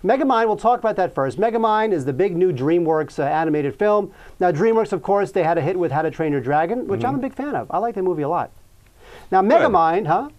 Megamind, we'll talk about that first. Megamind is the big new DreamWorks animated film. Now, DreamWorks, of course, they had a hit with How to Train Your Dragon, which I'm a big fan of. I like that movie a lot. Now, Megamind, huh?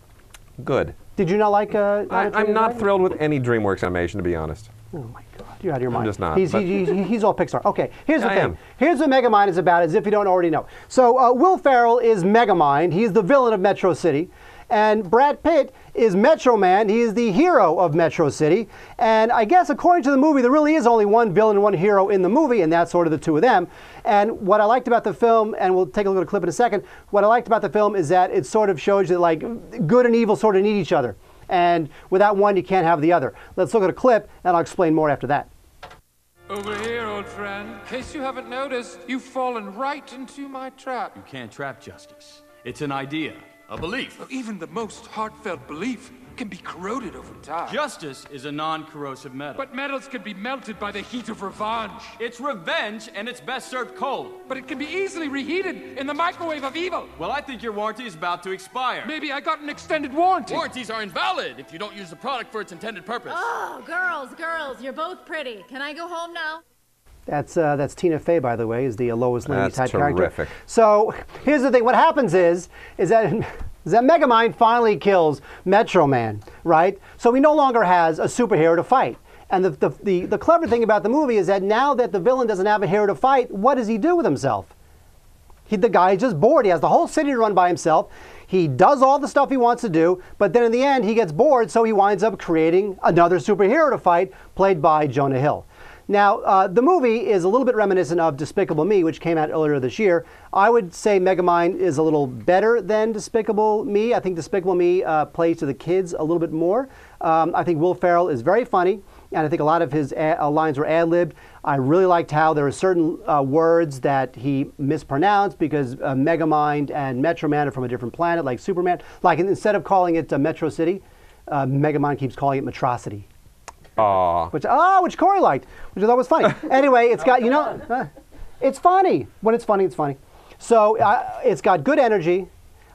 Good. Did you not like How to Train Your I'm not Dragon? thrilled with any DreamWorks animation, to be honest. Oh, my God. You're out of your mind. I'm just not. He's all Pixar. Okay, here's the I thing. am. Here's what Megamind is about, as if you don't already know. So, Will Ferrell is Megamind. He's the villain of Metro City. And Brad Pitt is Metro Man. He is the hero of Metro City. And I guess according to the movie, there really is only one villain and one hero in the movie, and that's sort of the two of them. And what I liked about the film, and we'll take a look at a clip in a second, what I liked about the film is that it sort of shows you like good and evil sort of need each other. And without one, you can't have the other. Let's look at a clip, and I'll explain more after that. Over here, old friend. In case you haven't noticed, you've fallen right into my trap. You can't trap justice. It's an idea, a belief. Even the most heartfelt belief can be corroded over time. Justice is a non-corrosive metal. But metals can be melted by the heat of revenge. It's revenge, and it's best served cold. But it can be easily reheated in the microwave of evil. Well, I think your warranty is about to expire. Maybe I got an extended warranty. Warranties are invalid if you don't use the product for its intended purpose. Oh, girls, you're both pretty. Can I go home now? That's Tina Fey, by the way, is the Lois Lane type character. Terrific. So here's the thing. What happens is that Megamind finally kills Metro Man, right? So he no longer has a superhero to fight. And the clever thing about the movie is that now that the villain doesn't have a hero to fight, what does he do with himself? The guy is just bored. He has the whole city to run by himself. He does all the stuff he wants to do, but then in the end he gets bored, so he winds up creating another superhero to fight, played by Jonah Hill. Now, the movie is a little bit reminiscent of Despicable Me, which came out earlier this year. I would say Megamind is a little better than Despicable Me. I think Despicable Me plays to the kids a little bit more. I think Will Ferrell is very funny, and I think a lot of his lines were ad-libbed. I really liked how there are certain words that he mispronounced because Megamind and Metro Man are from a different planet, like Superman. Like instead of calling it Metro City, Megamind keeps calling it Metrocity. Which Corey liked, which I thought was funny. Anyway, it's got, it's funny. When it's funny, it's funny. So it's got good energy.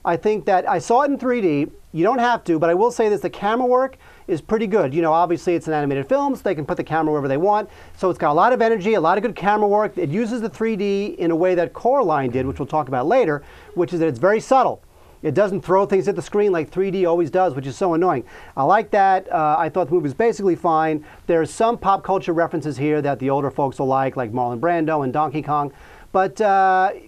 I think that I saw it in 3D. You don't have to, but I will say this, the camera work is pretty good. Obviously it's an animated film, so they can put the camera wherever they want. So it's got a lot of energy, a lot of good camera work. It uses the 3D in a way that Coraline did, which we'll talk about later, which is that it's very subtle. It doesn't throw things at the screen like 3D always does, which is so annoying. I like that. I thought the movie was basically fine. There's some pop culture references here that the older folks will like Marlon Brando and Donkey Kong. But I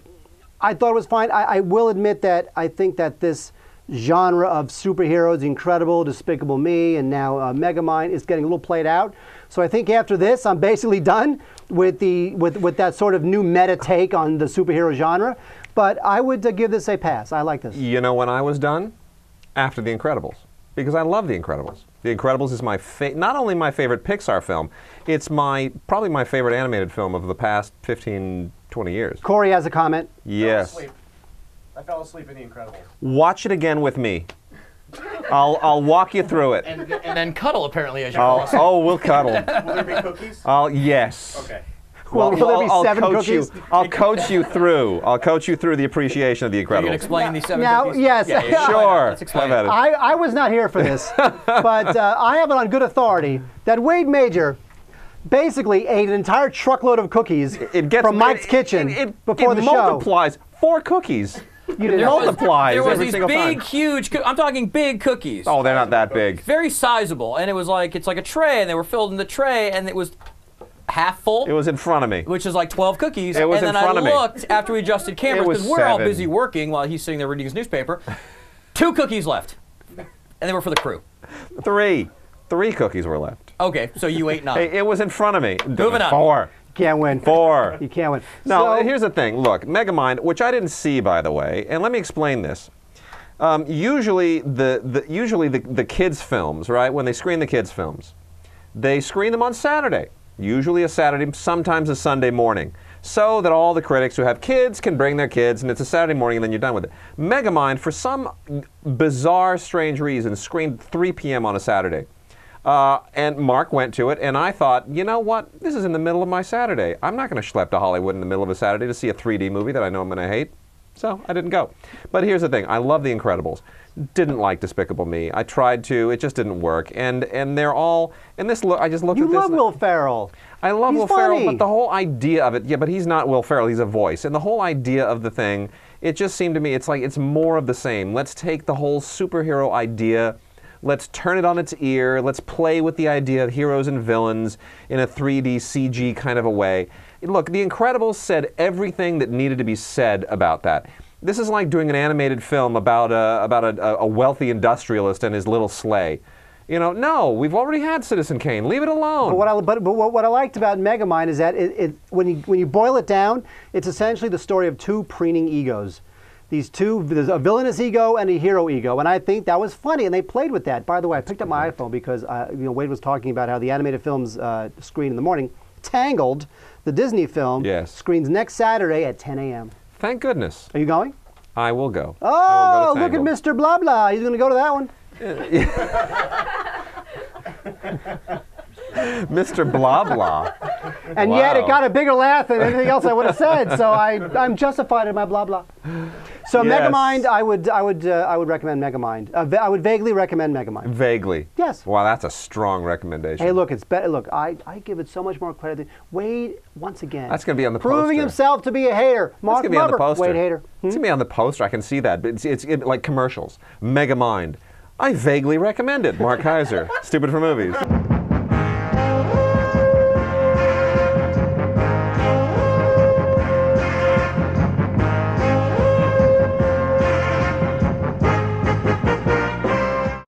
thought it was fine. I will admit that I think that this genre of superheroes, Incredible, Despicable Me, and now Megamind is getting a little played out. So I think after this, I'm basically done with that sort of new meta take on the superhero genre. But I would give this a pass. I like this. You know when I was done? After The Incredibles. Because I love The Incredibles. The Incredibles is not only my favorite Pixar film, it's probably my favorite animated film of the past 15, 20 years. Corey has a comment. Yes. I fell asleep in The Incredibles. Watch it again with me. I'll walk you through it. And then cuddle, apparently, as you fall asleep. Oh, we'll cuddle. Will there be cookies? Yes. Okay. Will there be 7 cookies? I'll coach you through. I'll coach you through the appreciation of The Incredibles. You can explain these 7 Now, cookies? yes. Sure. Let's explain. Have at it. I was not here for this, but I have it on good authority that Wade Major basically ate an entire truckload of cookies from Mike's Kitchen before the show. It multiplies 4 cookies. It multiplies There was every these single big, time. huge, I'm talking big cookies. Oh, they're not that big. Very sizable, and it was like, it's like a tray, and they were filled in the tray, and it was half full. It was in front of me. Which is like 12 cookies. It was and in then front of me. I looked after we adjusted cameras, because we're all busy working while he's sitting there reading his newspaper. 2 cookies left. And they were for the crew. 3 cookies were left. Okay, so you ate 9. It was in front of me. Moving on. 4. Can't win. 4. You can't win. No, here's the thing. Look, Megamind, which I didn't see, by the way, and let me explain this. Usually the kids' films, right, when they screen the kids' films, they screen them on Saturday. Usually a Saturday, sometimes a Sunday morning, so that all the critics who have kids can bring their kids, and it's a Saturday morning, and then you're done with it. Megamind, for some bizarre, strange reason, screened 3 p.m. on a Saturday. And Mark went to it, and I thought, you know what? This is in the middle of my Saturday. I'm not going to schlep to Hollywood in the middle of a Saturday to see a 3D movie that I know I'm going to hate. So I didn't go. But here's the thing. I love The Incredibles. Didn't like Despicable Me. I tried to. It just didn't work. And they're all. And this look. I just looked at this. You love Will Ferrell. I love He's Will Ferrell, funny. but the whole idea of it. Yeah, but he's not Will Ferrell. He's a voice. And the whole idea of the thing. It just seemed to me. It's like it's more of the same. Let's take the whole superhero idea. Let's turn it on its ear. Let's play with the idea of heroes and villains in a 3D CG kind of a way. Look, The Incredibles said everything that needed to be said about that. This is like doing an animated film about a wealthy industrialist and his little sleigh. You know, no, we've already had Citizen Kane. Leave it alone. But what I liked about Megamind is that when you boil it down, it's essentially the story of two preening egos. These two, there's a villainous ego and a hero ego, and I think that was funny, and they played with that. By the way, I picked up my iPhone because Wade was talking about how the animated films screen in the morning. Tangled, the Disney film, screens next Saturday at 10 a.m. Thank goodness. Are you going? I will go. Oh, look at Mr. Blah Blah. He's going to go to that one. Mr. Blah Blah. And yet it got a bigger laugh than anything else I would have said, so I'm justified in my blah blah. So Megamind, I would recommend Megamind. I would vaguely recommend Megamind. Vaguely. Yes. Wow, that's a strong recommendation. Hey, look, it's better. Look, I give it so much more credit. Than Wade, once again. That's going to be on the poster. Proving himself to be a hater. Mark That's going to be on the poster. Wade hater. It's going to be on the poster. I can see that. But it's like commercials. Megamind. I vaguely recommend it. Mark Kaiser. Stupid for Movies.